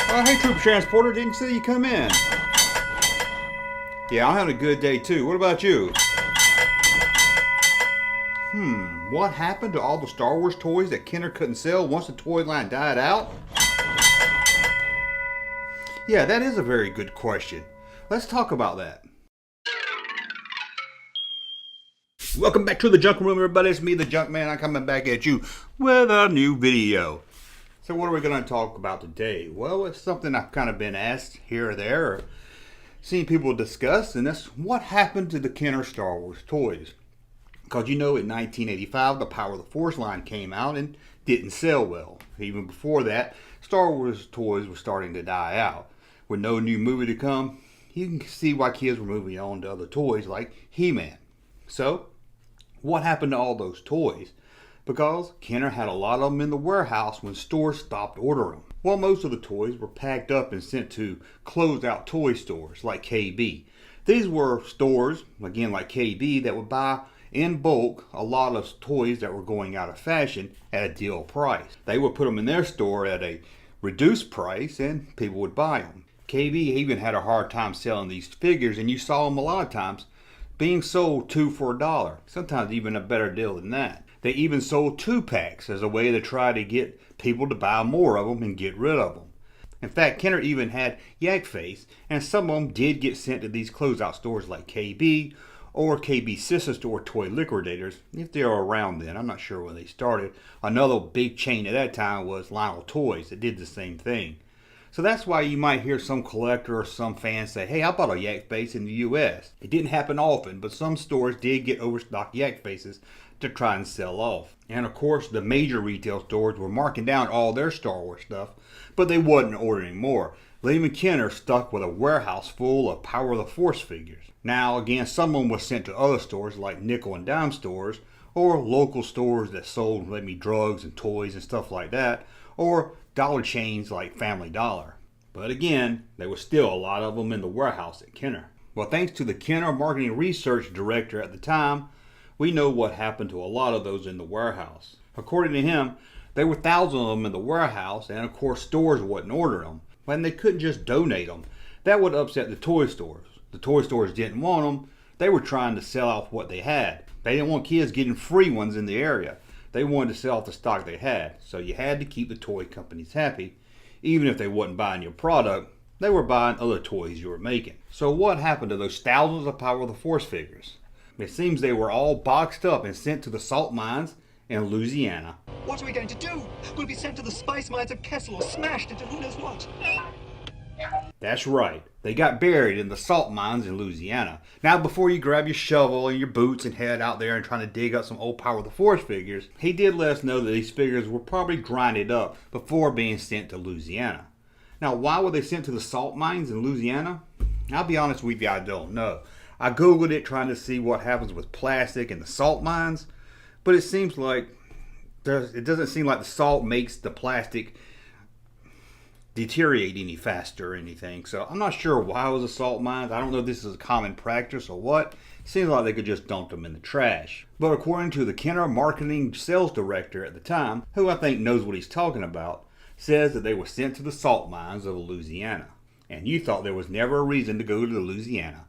Hey, Troop Transporter, didn't see you come in. Yeah, I'm having a good day too. What about you? What happened to all the Star Wars toys that Kenner couldn't sell once the toy line died out? Yeah, that is a very good question. Let's talk about that. Welcome back to the Junk Room, everybody. It's me, the Junkman. I'm coming back at you with a new video. So what are we going to talk about today? Well, it's something I've kind of been asked here or there, or seen people discuss, and that's what happened to the Kenner Star Wars toys. Because you know, in 1985, the Power of the Force line came out and didn't sell well. Even before that, Star Wars toys were starting to die out. With no new movie to come, you can see why kids were moving on to other toys like He-Man. So, what happened to all those toys? Because Kenner had a lot of them in the warehouse when stores stopped ordering them. Well, most of the toys were packed up and sent to closed-out toy stores like KB. These were stores, again like KB, that would buy in bulk a lot of toys that were going out of fashion at a deal price. They would put them in their store at a reduced price and people would buy them. KB even had a hard time selling these figures, and you saw them a lot of times being sold 2 for $1, sometimes even a better deal than that. They even sold 2-packs as a way to try to get people to buy more of them and get rid of them. In fact, Kenner even had Yak Face, and some of them did get sent to these closeout stores like KB or KB Sister Store Toy Liquidators, if they were around then. I'm not sure when they started. Another big chain at that time was Lionel Toys that did the same thing. So that's why you might hear some collector or some fan say, hey, I bought a Yak Face in the US. It didn't happen often, but some stores did get overstocked Yak Faces to try and sell off. And of course, the major retail stores were marking down all their Star Wars stuff, but they wasn't ordering more, leaving Kenner stuck with a warehouse full of Power of the Force figures. Now, again, some of them was sent to other stores like nickel and dime stores, or local stores that sold maybe drugs and toys and stuff like that, or dollar chains like Family Dollar. But again, there was still a lot of them in the warehouse at Kenner. Well, thanks to the Kenner Marketing Research Director at the time, we know what happened to a lot of those in the warehouse. According to him, there were thousands of them in the warehouse, and of course stores wouldn't order them. And they couldn't just donate them. That would upset the toy stores. The toy stores didn't want them. They were trying to sell off what they had. They didn't want kids getting free ones in the area. They wanted to sell off the stock they had. So you had to keep the toy companies happy. Even if they wasn't buying your product, they were buying other toys you were making. So what happened to those thousands of Power of the Force figures? It seems they were all boxed up and sent to the salt mines in Louisiana. What are we going to do? We'll be sent to the spice mines of Kessel or smashed into who knows what. That's right. They got buried in the salt mines in Louisiana. Now, before you grab your shovel and your boots and head out there and trying to dig up some old Power of the Force figures, he did let us know that these figures were probably grinded up before being sent to Louisiana. Now, why were they sent to the salt mines in Louisiana? I'll be honest with you, I don't know. I googled it trying to see what happens with plastic in the salt mines, but it seems like it doesn't seem like the salt makes the plastic deteriorate any faster or anything. So I'm not sure why it was the salt mines. I don't know if this is a common practice or what. It seems like they could just dump them in the trash. But according to the Kenner Marketing Sales Director at the time, who I think knows what he's talking about, says that they were sent to the salt mines of Louisiana. And you thought there was never a reason to go to Louisiana.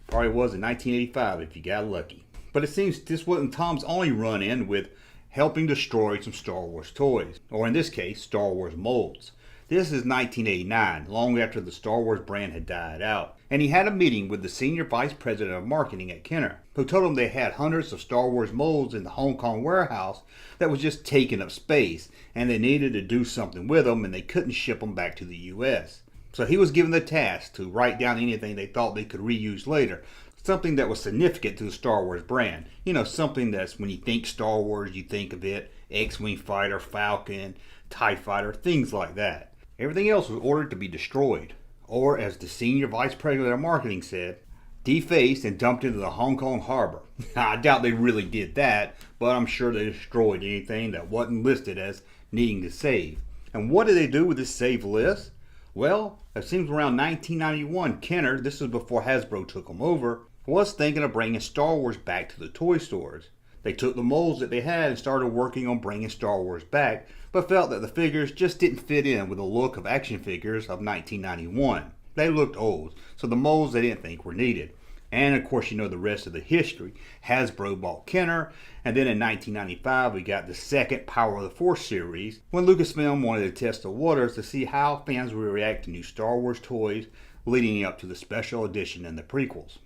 Probably was in 1985 if you got lucky. But it seems this wasn't Tom's only run-in with helping destroy some Star Wars toys. Or in this case, Star Wars molds. This is 1989, long after the Star Wars brand had died out. And he had a meeting with the Senior Vice President of Marketing at Kenner, who told him they had hundreds of Star Wars molds in the Hong Kong warehouse that was just taking up space, and they needed to do something with them, and they couldn't ship them back to the US. So he was given the task to write down anything they thought they could reuse later. Something that was significant to the Star Wars brand. You know, something that's when you think Star Wars, you think of it, X-Wing Fighter, Falcon, TIE Fighter, things like that. Everything else was ordered to be destroyed. Or, as the Senior Vice President of Marketing said, defaced and dumped into the Hong Kong harbor. I doubt they really did that, but I'm sure they destroyed anything that wasn't listed as needing to save. And what did they do with this save list? Well, it seems around 1991, Kenner, this was before Hasbro took them over, was thinking of bringing Star Wars back to the toy stores. They took the molds that they had and started working on bringing Star Wars back, but felt that the figures just didn't fit in with the look of action figures of 1991. They looked old, so the molds they didn't think were needed. And of course, you know the rest of the history. Hasbro bought Kenner, and then in 1995 we got the second Power of the Force series, when Lucasfilm wanted to test the waters to see how fans would react to new Star Wars toys leading up to the special edition and the prequels.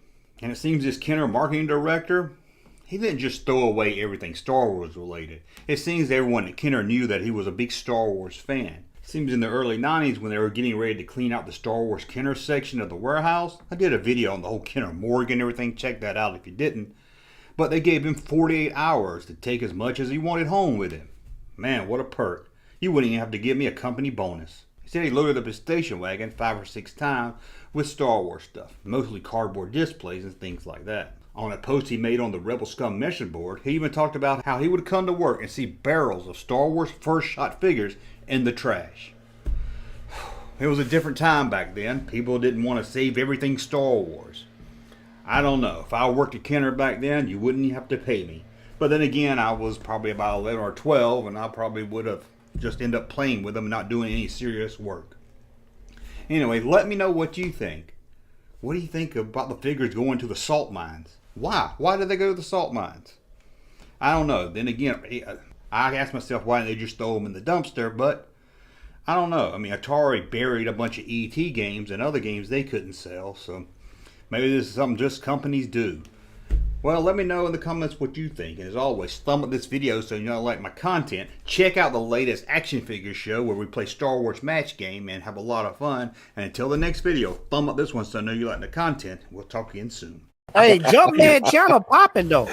And it seems this Kenner marketing director, he didn't just throw away everything Star Wars related. It seems everyone at Kenner knew that he was a big Star Wars fan. It seems in the early 90s when they were getting ready to clean out the Star Wars Kenner section of the warehouse, I did a video on the whole Kenner morgue and everything, check that out if you didn't. But they gave him 48 hours to take as much as he wanted home with him. Man, what a perk. You wouldn't even have to give me a company bonus. He said he loaded up his station wagon 5 or 6 times with Star Wars stuff, mostly cardboard displays and things like that. On a post he made on the Rebel Scum message board, he even talked about how he would come to work and see barrels of Star Wars first shot figures in the trash. It was a different time back then. People didn't want to save everything Star Wars. I don't know. If I worked at Kenner back then, you wouldn't have to pay me. But then again, I was probably about 11 or 12, and I probably would have just ended up playing with them and not doing any serious work. Anyway, let me know what you think. What do you think about the figures going to the salt mines? Why? Why did they go to the salt mines? I don't know. Then again, I asked myself why didn't they just throw them in the dumpster, but I don't know. I mean, Atari buried a bunch of E.T. games and other games they couldn't sell, so maybe this is something just companies do. Well, let me know in the comments what you think. And as always, thumb up this video so you know I like my content. Check out the latest action figure show where we play Star Wars match game and have a lot of fun. And until the next video, thumb up this one so I know you like the content. We'll talk again soon. Hey, Junkman channel popping though.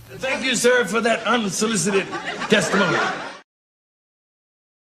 Thank you, sir, for that unsolicited testimony.